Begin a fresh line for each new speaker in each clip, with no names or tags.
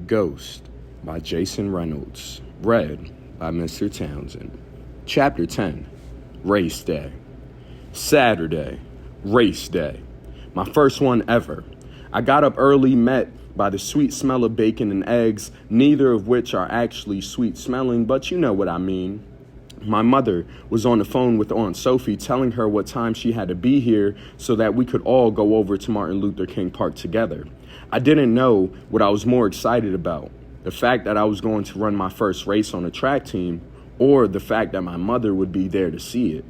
Ghost by Jason Reynolds. Read by Mr. Townsend. Chapter 10. Race Day. Saturday. Race day. My first one ever. I got up early, met by the sweet smell of bacon and eggs, neither of which are actually sweet smelling, but you know what I mean. My mother was on the phone with Aunt Sophie telling her what time she had to be here so that we could all go over to Martin Luther King Park together. I didn't know what I was more excited about, the fact that I was going to run my first race on a track team, or the fact that my mother would be there to see it.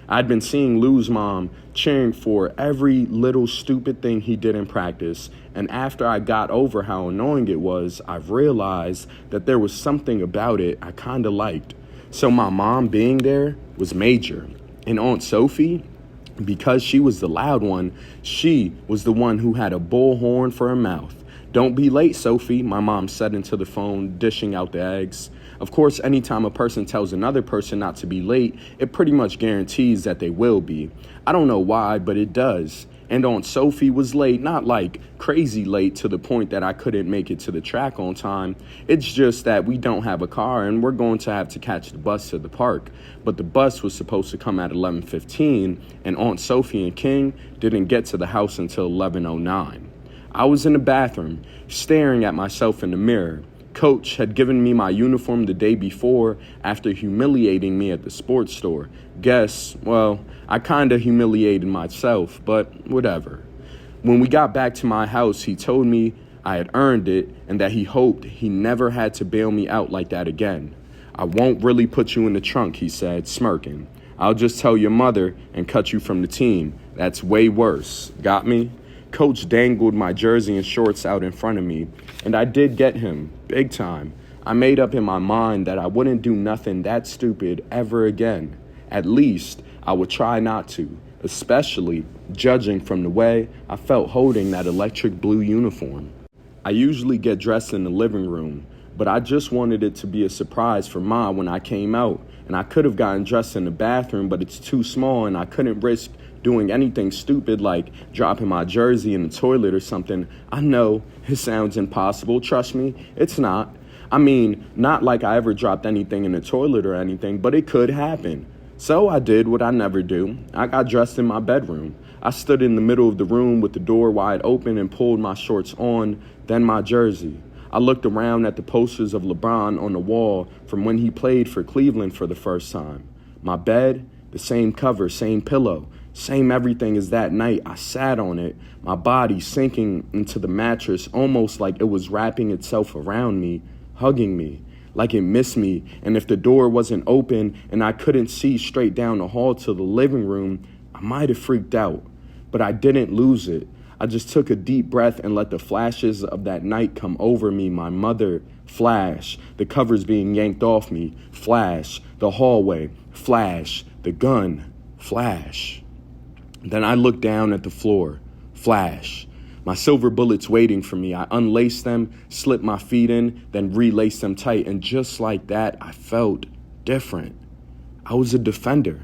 I'd been seeing Lou's mom cheering for every little stupid thing he did in practice, and after I got over how annoying it was, I realized that there was something about it I kind of liked. So my mom being there was major. And Aunt Sophie, because she was the loud one, she was the one who had a bullhorn for a mouth. "Don't be late, Sophie," my mom said into the phone, dishing out the eggs. Of course, anytime a person tells another person not to be late, it pretty much guarantees that they will be. I don't know why, but it does. And Aunt Sophie was late, not like crazy late to the point that I couldn't make it to the track on time. It's just that we don't have a car and we're going to have to catch the bus to the park. But the bus was supposed to come at 11:15, and Aunt Sophie and King didn't get to the house until 11:09. I was in the bathroom, staring at myself in the mirror. Coach had given me my uniform the day before after humiliating me at the sports store. I kind of humiliated myself, but whatever. When we got back to my house, he told me I had earned it and that he hoped he never had to bail me out like that again. "I won't really put you in the trunk," he said, smirking. "I'll just tell your mother and cut you from the team. That's way worse. Got me?" Coach dangled my jersey and shorts out in front of me, and I did get him, big time. I made up in my mind that I wouldn't do nothing that stupid ever again. At least, I would try not to, especially judging from the way I felt holding that electric blue uniform. I usually get dressed in the living room, but I just wanted it to be a surprise for Ma when I came out, and I could have gotten dressed in the bathroom, but it's too small and I couldn't risk doing anything stupid like dropping my jersey in the toilet or something. I know it sounds impossible. Trust me, it's not. I mean, not like I ever dropped anything in the toilet or anything, but it could happen. So I did what I never do. I got dressed in my bedroom. I stood in the middle of the room with the door wide open and pulled my shorts on, then my jersey. I looked around at the posters of LeBron on the wall from when he played for Cleveland for the first time. My bed, the same cover, same pillow, same everything as that night. I sat on it, my body sinking into the mattress almost like it was wrapping itself around me, hugging me, like it missed me. And if the door wasn't open and I couldn't see straight down the hall to the living room, I might have freaked out. But I didn't lose it. I just took a deep breath and let the flashes of that night come over me. My mother, flash, the covers being yanked off me, flash, the hallway, flash, the gun, flash. Then I looked down at the floor, flash. My silver bullets waiting for me. I unlaced them, slipped my feet in, then relaced them tight. And just like that, I felt different. I was a defender.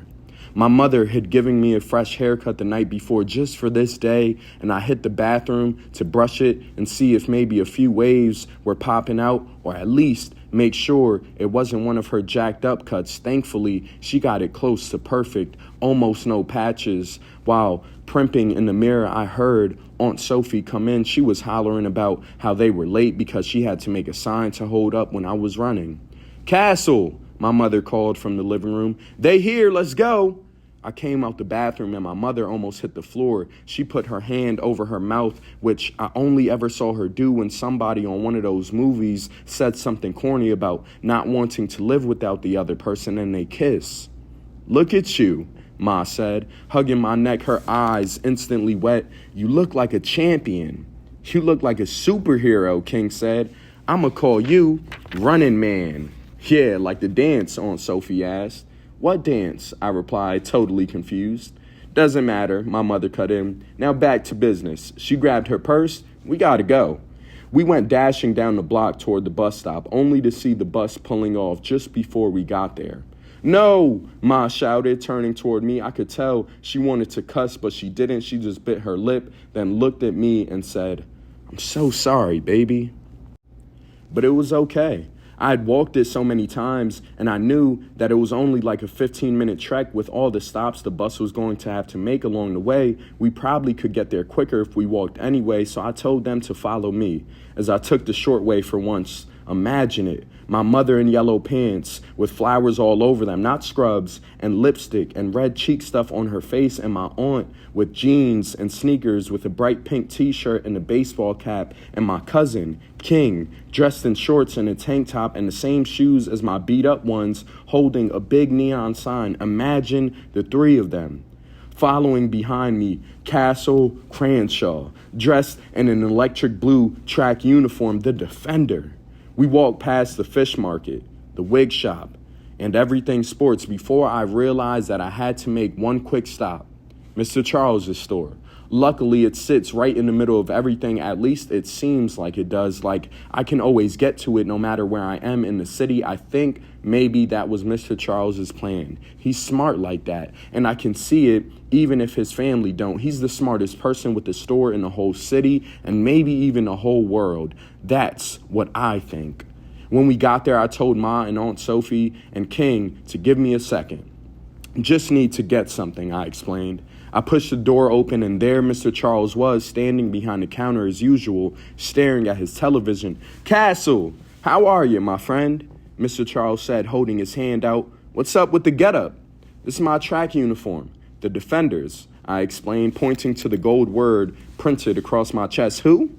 My mother had given me a fresh haircut the night before just for this day, and I hit the bathroom to brush it and see if maybe a few waves were popping out, or at least make sure it wasn't one of her jacked up cuts. Thankfully, she got it close to perfect, almost no patches. While primping in the mirror, I heard Aunt Sophie come in. She was hollering about how they were late because she had to make a sign to hold up when I was running. "Castle," my mother called from the living room. "They here, let's go." I came out the bathroom and my mother almost hit the floor. She put her hand over her mouth, which I only ever saw her do when somebody on one of those movies said something corny about not wanting to live without the other person and they kiss. "Look at you," Ma said, hugging my neck, her eyes instantly wet. "You look like a champion." "You look like a superhero," King said. "I'ma call you Running Man." "Yeah, like the dance," Aunt Sophie asked. "What dance?" I replied, totally confused. "Doesn't matter," my mother cut in. "Now back to business." She grabbed her purse. "We gotta go." We went dashing down the block toward the bus stop, only to see the bus pulling off just before we got there. "No!" Ma shouted, turning toward me. I could tell she wanted to cuss, but she didn't. She just bit her lip, then looked at me and said, "I'm so sorry, baby." but it was okay. I had walked it so many times, and I knew that it was only like a 15-minute trek with all the stops the bus was going to have to make along the way. We probably could get there quicker if we walked anyway, so I told them to follow me as I took the short way for once. Imagine it. My mother in yellow pants with flowers all over them, not scrubs, and lipstick and red cheek stuff on her face, and my aunt with jeans and sneakers with a bright pink t-shirt and a baseball cap, and my cousin, King, dressed in shorts and a tank top and the same shoes as my beat-up ones, holding a big neon sign. Imagine the three of them. Following behind me, Castle Cranshaw, dressed in an electric blue track uniform, the Defender. We walked past the fish market, the wig shop, and everything sports before I realized that I had to make one quick stop. Mr. Charles's store. Luckily, it sits right in the middle of everything. At least it seems like it does. Like I can always get to it no matter where I am in the city. I think maybe that was Mr. Charles's plan. He's smart like that, and I can see it even if his family don't. He's the smartest person with the store in the whole city and maybe even the whole world. That's what I think. When we got there, I told Ma and Aunt Sophie and King to give me a second. Just need to get something, I explained. I pushed the door open, and there Mr. Charles was, standing behind the counter as usual, staring at his television. "Castle, how are you, my friend?" Mr. Charles said, holding his hand out. "What's up with the getup?" "This is my track uniform, the Defenders," I explained, pointing to the gold word printed across my chest. "Who?"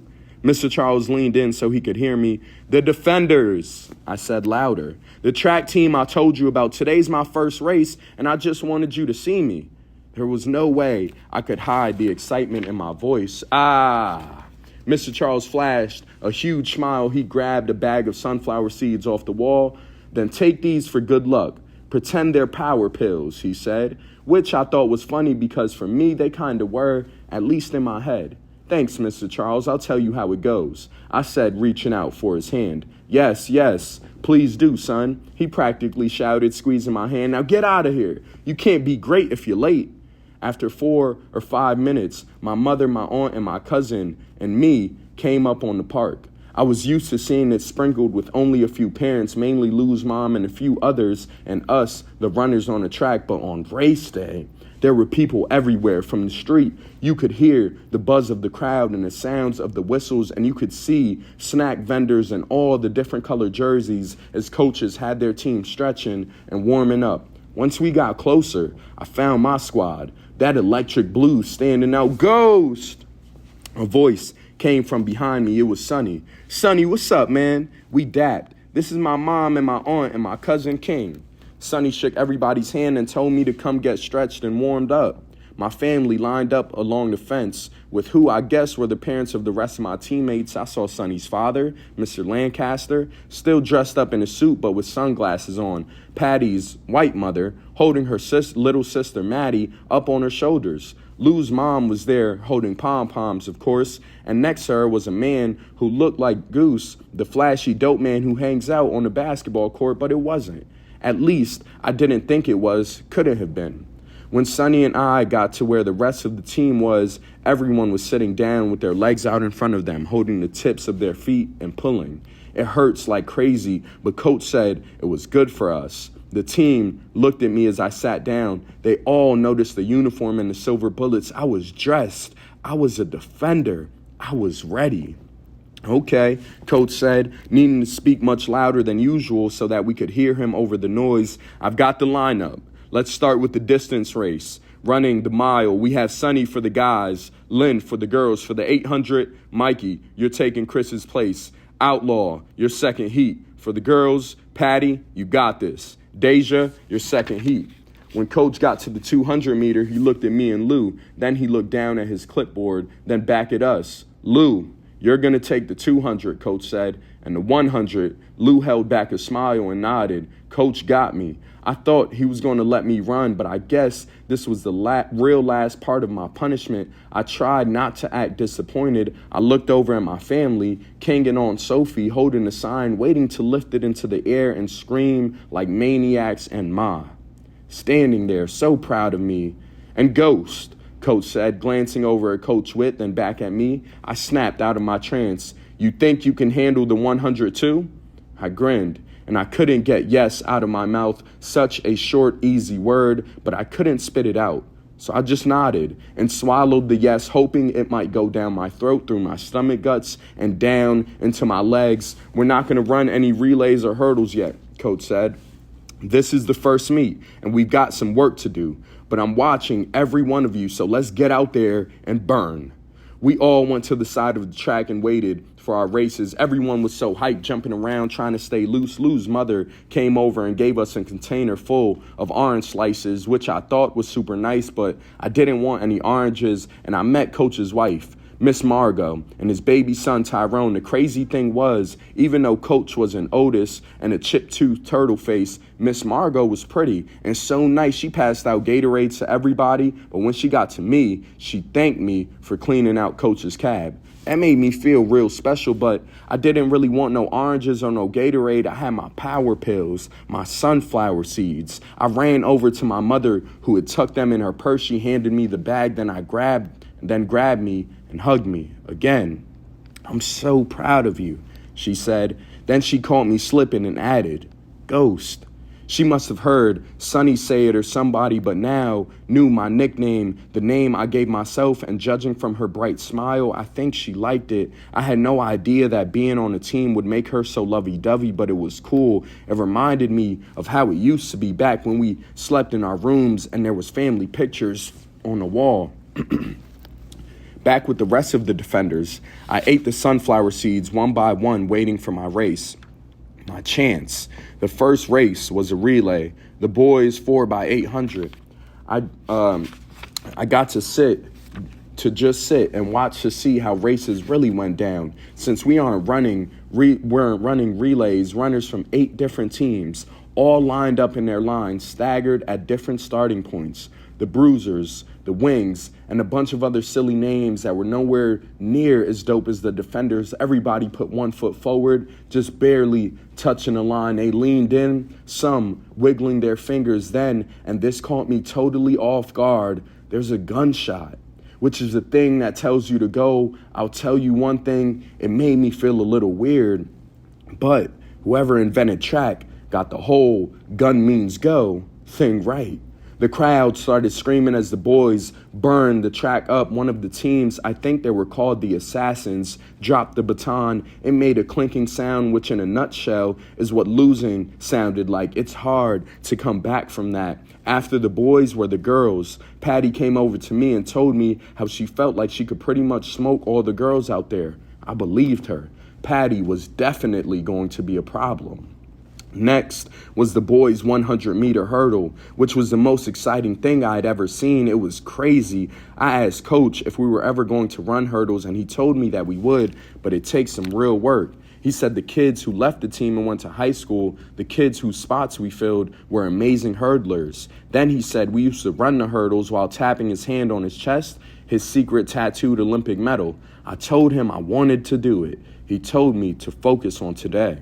Mr. Charles leaned in so he could hear me. "The Defenders," I said louder. "The track team I told you about. Today's my first race, and I just wanted you to see me." There was no way I could hide the excitement in my voice. "Ah!" Mr. Charles flashed a huge smile. He grabbed a bag of sunflower seeds off the wall. "Then take these for good luck. Pretend they're power pills," he said, which I thought was funny because for me, they kind of were, at least in my head. "Thanks, Mr. Charles. I'll tell you how it goes," I said, reaching out for his hand. Yes, please do, son," he practically shouted, squeezing my hand. "Now get out of here. You can't be great if you're late." After 4 or 5 minutes, my mother, my aunt, and my cousin and me came up on the park. I was used to seeing it sprinkled with only a few parents, mainly Lou's mom and a few others, and us, the runners on the track. But on race day, there were people everywhere. From the street, you could hear the buzz of the crowd and the sounds of the whistles, and you could see snack vendors and all the different colored jerseys as coaches had their team stretching and warming up. Once we got closer, I found my squad, that electric blue standing out. "Ghost!" A voice came from behind me. It was Sonny. "Sonny, what's up, man?" We dapped. "This is my mom and my aunt and my cousin King." Sonny shook everybody's hand and told me to come get stretched and warmed up. My family lined up along the fence with who I guess were the parents of the rest of my teammates. I saw Sonny's father, Mr. Lancaster, still dressed up in a suit but with sunglasses on. Patty's white mother holding her little sister Maddie up on her shoulders. Lou's mom was there holding pom-poms, of course, and next to her was a man who looked like Goose, the flashy dope man who hangs out on the basketball court, but it wasn't. At least I didn't think it was, couldn't have been. When Sonny and I got to where the rest of the team was, everyone was sitting down with their legs out in front of them, holding the tips of their feet and pulling. It hurts like crazy, but Coach said it was good for us. The team looked at me as I sat down. They all noticed the uniform and the silver bullets. I was dressed. I was a Defender. I was ready. "Okay," Coach said, needing to speak much louder than usual so that we could hear him over the noise. "I've got the lineup. Let's start with the distance race. Running the mile, we have Sonny for the guys, Lynn for the girls. For the 800, Mikey, you're taking Chris's place. Outlaw, your second heat. For the girls, Patty, you got this. Deja, your second heat." When Coach got to the 200 meter, he looked at me and Lou. Then he looked down at his clipboard, then back at us. "Lou, you're going to take the 200, Coach said. And the 100, Lou held back a smile and nodded. Coach got me. I thought he was going to let me run, but I guess this was the real last part of my punishment. I tried not to act disappointed. I looked over at my family, King and Aunt Sophie, holding the sign, waiting to lift it into the air and scream like maniacs, and Ma, standing there, so proud of me. "And Ghost," Coach said, glancing over at Coach Witt, then back at me. I snapped out of my trance. You think you can handle the 100 too? I grinned, and I couldn't get yes out of my mouth, such a short, easy word, but I couldn't spit it out. So I just nodded and swallowed the yes, hoping it might go down my throat through my stomach guts and down into my legs. We're not going to run any relays or hurdles yet, Coach said. This is the first meet, and we've got some work to do. But I'm watching every one of you, so let's get out there and burn. We all went to the side of the track and waited for our races. Everyone was so hyped, jumping around, trying to stay loose. Lou's mother came over and gave us a container full of orange slices, which I thought was super nice, but I didn't want any oranges, and I met Coach's wife, Miss Margot, and his baby son, Tyrone. The crazy thing was, even though Coach was an Otis and a chip-toothed turtle face, Miss Margot was pretty and so nice. She passed out Gatorades to everybody, but when she got to me, she thanked me for cleaning out Coach's cab. That made me feel real special, but I didn't really want no oranges or no Gatorade. I had my power pills, my sunflower seeds. I ran over to my mother, who had tucked them in her purse. She handed me the bag, then grabbed me and hugged me again. I'm so proud of you, she said. Then she caught me slipping and added, Ghost. She must have heard Sonny say it or somebody, but now knew my nickname, the name I gave myself, and judging from her bright smile, I think she liked it. I had no idea that being on a team would make her so lovey-dovey, but it was cool. It reminded me of how it used to be back when we slept in our rooms and there was family pictures on the wall. Back with the rest of the defenders, I ate the sunflower seeds one by one, waiting for my race. My chance. The first race was a relay. The boys 4x800. I got to just sit and watch to see how races really went down. Since we weren't running relays, runners from 8 different teams, all lined up in their lines, staggered at different starting points. The Bruisers, the Wings, and a bunch of other silly names that were nowhere near as dope as the defenders. Everybody put one foot forward, just barely touching the line. They leaned in, some wiggling their fingers then, and this caught me totally off guard. There's a gunshot, which is the thing that tells you to go. I'll tell you one thing, it made me feel a little weird, but whoever invented track got the whole gun means go thing right. The crowd started screaming as the boys burned the track up. One of the teams, I think they were called the Assassins, dropped the baton. It made a clinking sound, which in a nutshell is what losing sounded like. It's hard to come back from that. After the boys were the girls. Patty came over to me and told me how she felt like she could pretty much smoke all the girls out there. I believed her. Patty was definitely going to be a problem. Next was the boys' 100-meter hurdle, which was the most exciting thing I'd ever seen. It was crazy. I asked Coach if we were ever going to run hurdles, and he told me that we would, but it takes some real work. He said the kids who left the team and went to high school, the kids whose spots we filled, were amazing hurdlers. Then he said we used to run the hurdles while tapping his hand on his chest, his secret tattooed Olympic medal. I told him I wanted to do it. He told me to focus on today.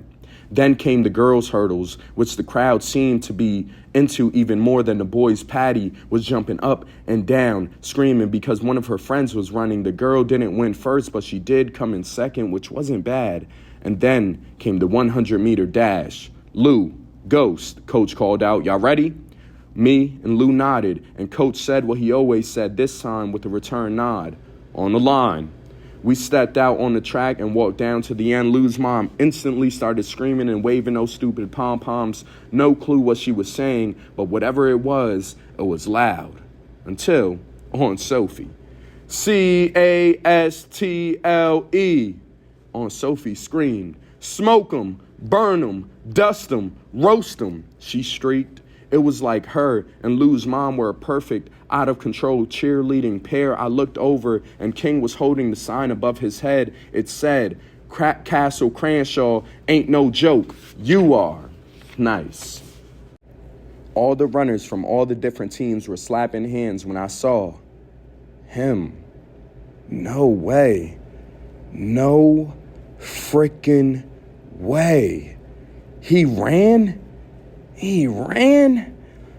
Then came the girls' hurdles, which the crowd seemed to be into even more than the boys. Patty was jumping up and down, screaming because one of her friends was running. The girl didn't win first, but she did come in second, which wasn't bad. And then came the 100-meter dash. Lou, Ghost, Coach called out. Y'all ready? Me and Lou nodded, and Coach said what he always said, this time with a return nod. On the line. We stepped out on the track and walked down to the end. Lou's mom instantly started screaming and waving those stupid pom-poms. No clue what she was saying, but whatever it was loud. Until Aunt Sophie. C-A-S-T-L-E. Aunt Sophie screamed, smoke 'em, burn 'em, dust 'em, roast 'em, she shrieked. It was like her and Lou's mom were a perfect, out-of-control cheerleading pair. I looked over, and King was holding the sign above his head. It said, Castle Cranshaw ain't no joke. You are. Nice. All the runners from all the different teams were slapping hands when I saw him. No way. No freaking way. He ran?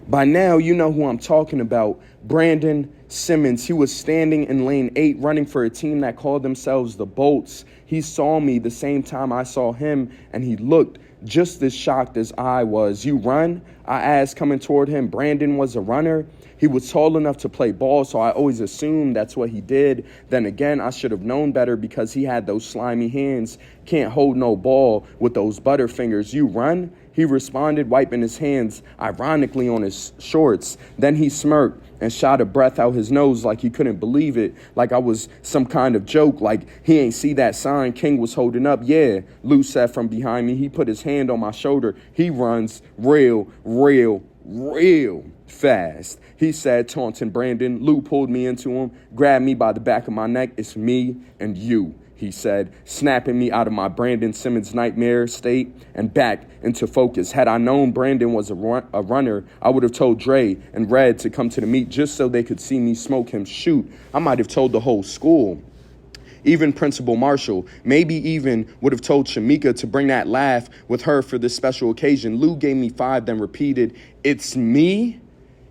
By now, you know who I'm talking about. Brandon Simmons. He was standing in lane 8 running for a team that called themselves the Bolts. He saw me the same time I saw him, and he looked just as shocked as I was. "You run?" I asked, coming toward him. Brandon was a runner. He was tall enough to play ball, so I always assumed that's what he did. Then again, I should have known better because he had those slimy hands. Can't hold no ball with those butterfingers. "You run?" He responded, wiping his hands ironically on his shorts. Then he smirked and shot a breath out his nose like he couldn't believe it, like I was some kind of joke, like he ain't see that sign King was holding up. "Yeah," Lou said from behind me. He put his hand on my shoulder. "He runs real fast," he said, taunting Brandon. Lou pulled me into him, grabbed me by the back of my neck. "It's me and you," he said, snapping me out of my Brandon Simmons nightmare state and back into focus. Had I known Brandon was a runner, I would have told Dre and Red to come to the meet just so they could see me smoke him. Shoot, I might have told the whole school. Even Principal Marshall, maybe even would have told Shamika to bring that laugh with her for this special occasion. Lou gave me 5, then repeated, "It's me?"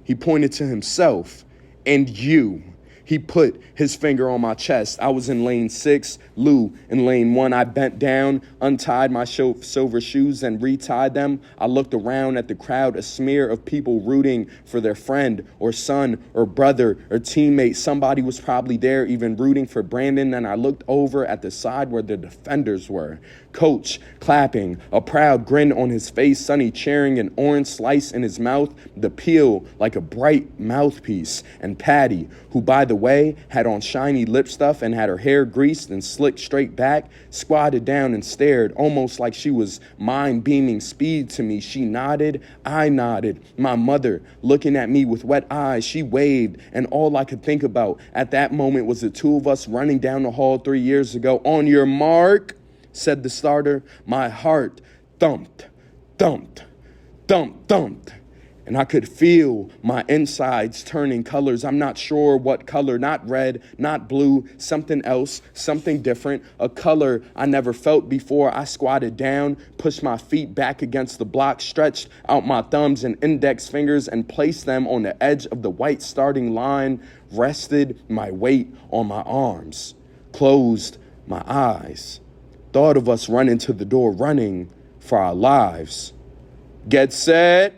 He pointed to himself. "And you." He put his finger on my chest. I was in lane 6, Lou in lane 1. I bent down, untied my silver shoes, and retied them. I looked around at the crowd, a smear of people rooting for their friend or son or brother or teammate. Somebody was probably there even rooting for Brandon. Then I looked over at the side where the defenders were. Coach clapping, a proud grin on his face, Sonny cheering, an orange slice in his mouth, the peel like a bright mouthpiece, and Patty, who, by the way, had on shiny lip stuff and had her hair greased and slicked straight back, squatted down and stared, almost like she was mind-beaming speed to me. She nodded, I nodded. My mother, looking at me with wet eyes, she waved, and all I could think about at that moment was the two of us running down the hall 3 years ago. "On your mark," said the starter. My heart thumped, thumped, thumped, thumped. And I could feel my insides turning colors. I'm not sure what color, not red, not blue, something else, something different, a color I never felt before. I squatted down, pushed my feet back against the block, stretched out my thumbs and index fingers and placed them on the edge of the white starting line, rested my weight on my arms, closed my eyes. Thought of us running to the door, running for our lives. "Get set,"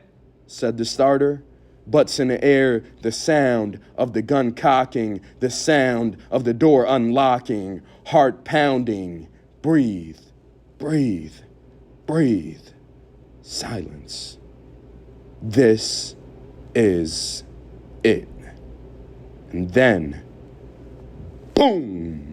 said the starter. Butts in the air, the sound of the gun cocking, the sound of the door unlocking, heart pounding. Breathe, breathe, breathe. Silence. This is it. And then, boom!